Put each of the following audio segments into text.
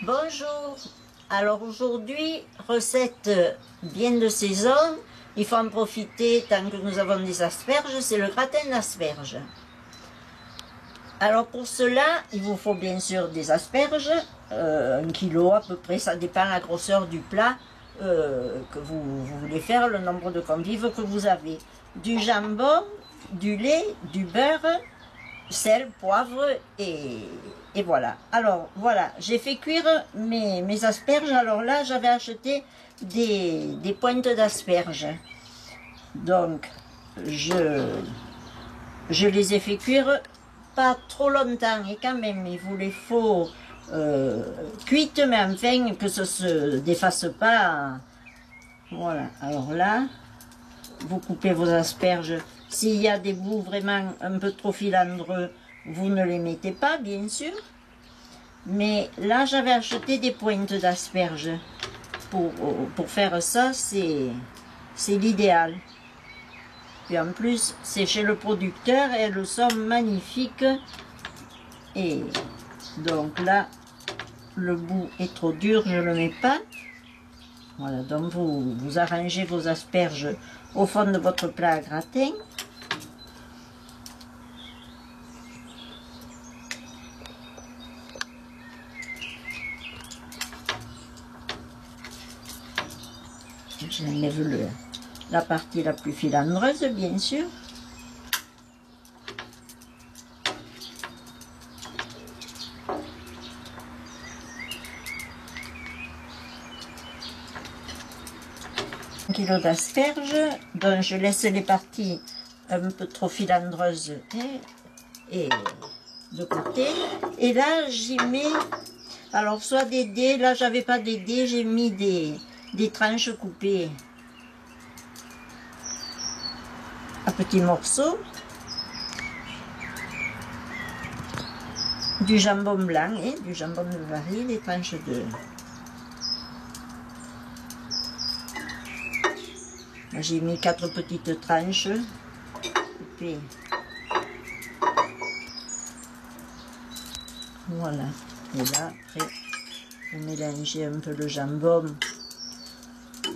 Bonjour, alors aujourd'hui, recette bien de saison, il faut en profiter tant que nous avons des asperges, c'est le gratin d'asperges. Alors pour cela, il vous faut bien sûr des asperges, 1 kilo à peu près, ça dépend de la grosseur du plat que vous voulez faire, le nombre de convives que vous avez. Du jambon, du lait, du beurre, sel, poivre et voilà. Alors voilà, j'ai fait cuire mes asperges. Alors là, j'avais acheté des pointes d'asperges. Donc, je les ai fait cuire pas trop longtemps et quand même, il vous les faut cuites, mais enfin que ça se défasse pas. Voilà, alors là, vous coupez vos asperges. S'il y a des bouts vraiment un peu trop filandreux, vous ne les mettez pas, bien sûr. Mais là, j'avais acheté des pointes d'asperges. Pour faire ça, c'est l'idéal. Puis en plus, c'est chez le producteur et elles sont magnifiques. Et donc là, le bout est trop dur, je ne le mets pas. Voilà, donc vous arrangez vos asperges au fond de votre plat à gratin. J'enlève la partie la plus filandreuse, bien sûr. Un kilo d'asperges, donc je laisse les parties un peu trop filandreuses et de côté. Et là, j'y mets, alors soit des dés, là j'avais pas des dés, j'ai mis des tranches coupées à petits morceaux, du jambon blanc et du jambon de Varie, des tranches de... J'ai mis 4 petites tranches, et puis voilà, et là après vous mélangez un peu le jambon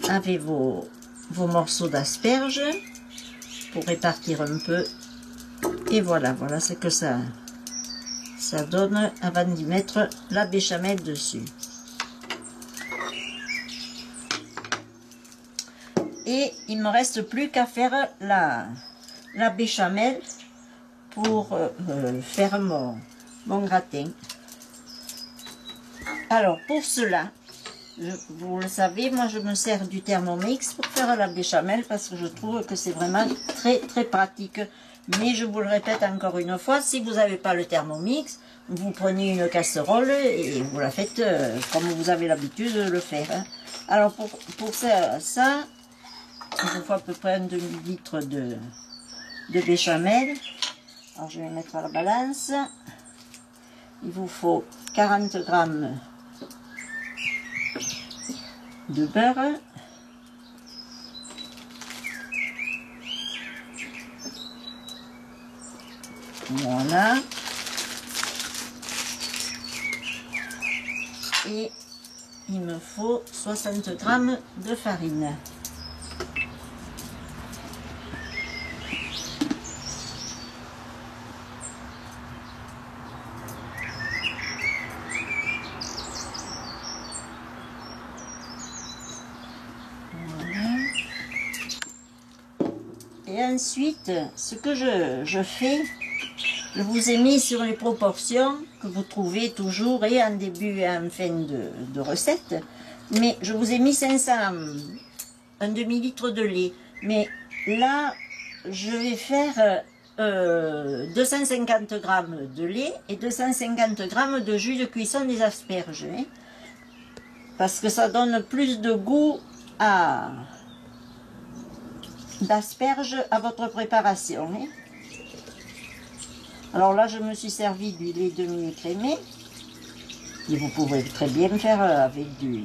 avec vos morceaux d'asperges pour répartir un peu, et voilà, voilà ce que ça donne avant d'y mettre la béchamel dessus. Et il ne me reste plus qu'à faire la béchamel pour faire mon gratin. Alors pour cela, vous le savez, moi je me sers du Thermomix pour faire la béchamel parce que je trouve que c'est vraiment très très pratique. Mais je vous le répète encore une fois, si vous n'avez pas le Thermomix, vous prenez une casserole et vous la faites comme vous avez l'habitude de le faire. Hein. Alors pour ça, il vous faut à peu près un demi-litre de béchamel. Alors je vais mettre à la balance. Il vous faut 40 grammes de beurre. Voilà. Et il me faut 60 grammes de farine. Et ensuite, ce que je fais, je vous ai mis sur les proportions que vous trouvez toujours et en début et en fin de recette. Mais je vous ai mis 500, un demi-litre de lait. Mais là, je vais faire 250 grammes de lait et 250 grammes de jus de cuisson des asperges. Hein, parce que ça donne plus de goût d'asperges à votre préparation. Hein. Alors là, je me suis servi du lait demi-écrémé. Et vous pouvez très bien faire avec du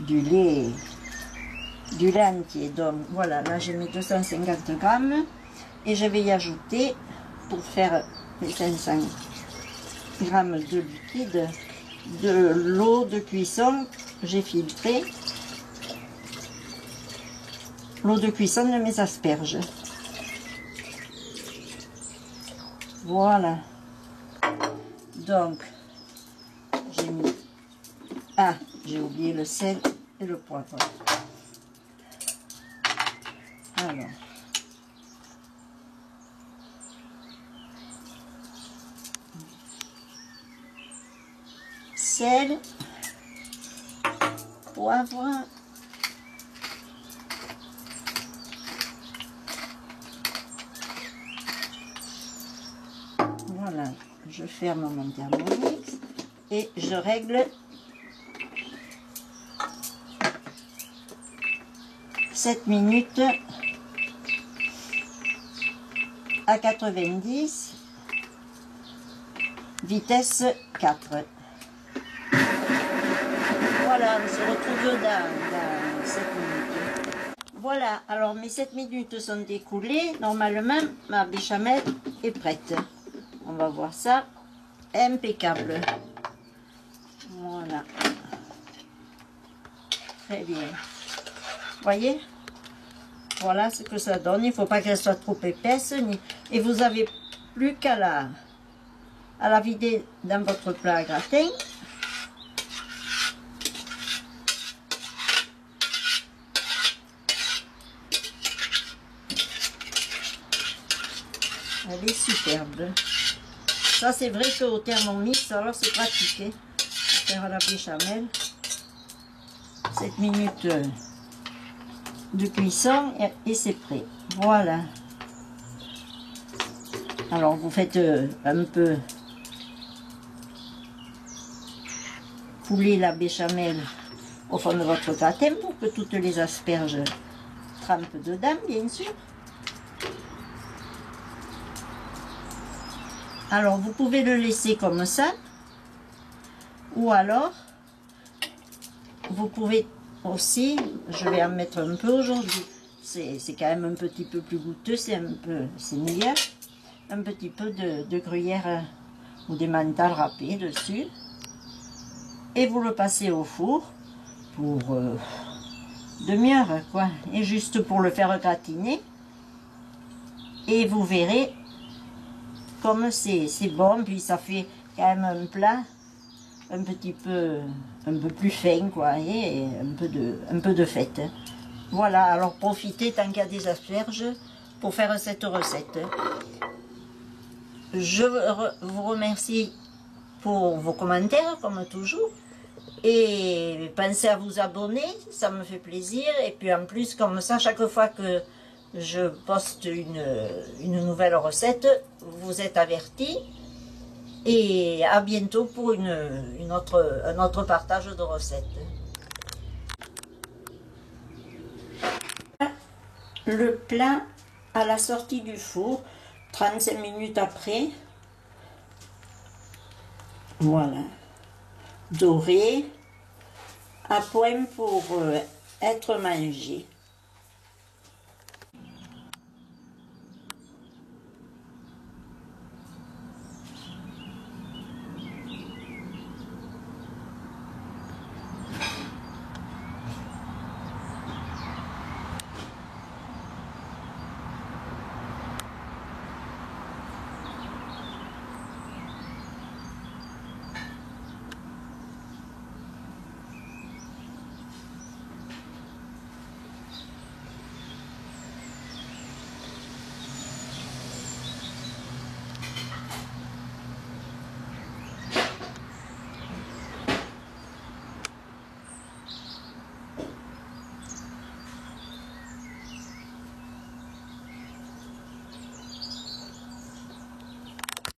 lait entier. Donc voilà, là j'ai mis 250 grammes. Et je vais y ajouter, pour faire les 500 grammes de liquide, de l'eau de cuisson, j'ai filtré l'eau de cuisson de mes asperges. Voilà. Donc, j'ai mis... Ah, j'ai oublié le sel et le poivre. Alors. Sel, poivre, voilà, je ferme mon Thermomix et je règle 7 minutes à 90, vitesse 4. Voilà, on se retrouve dans 7 minutes. Voilà, alors mes 7 minutes sont écoulées. Normalement, ma béchamel est prête. On va voir ça. Impeccable. Voilà. Très bien. Voyez? Voilà ce que ça donne. Il ne faut pas qu'elle soit trop épaisse. Et vous n'avez plus qu'à la vider dans votre plat à gratin. Elle est superbe. Ça, c'est vrai qu'au Thermomix, alors c'est pratique. Hein, pour faire la béchamel. 7 minutes de cuisson et c'est prêt. Voilà. Alors, vous faites un peu couler la béchamel au fond de votre gratin pour que toutes les asperges trempent dedans, bien sûr. Alors, vous pouvez le laisser comme ça, ou alors, vous pouvez aussi, je vais en mettre un peu aujourd'hui, c'est quand même un petit peu plus goûteux, c'est meilleur, un petit peu de gruyère ou d'emmental râpé dessus, et vous le passez au four pour demi-heure, quoi, et juste pour le faire gratiner, et vous verrez comme c'est bon, puis ça fait quand même un plat un peu plus fin, quoi, et un peu de fête. Voilà, alors profitez tant qu'il y a des asperges pour faire cette recette. Je vous remercie pour vos commentaires, comme toujours, et pensez à vous abonner, ça me fait plaisir, et puis en plus, comme ça, chaque fois que je poste une nouvelle recette, vous êtes avertis. Et à bientôt pour un autre partage de recettes. Le plat à la sortie du four, 35 minutes après. Voilà. Doré, à point pour être mangé.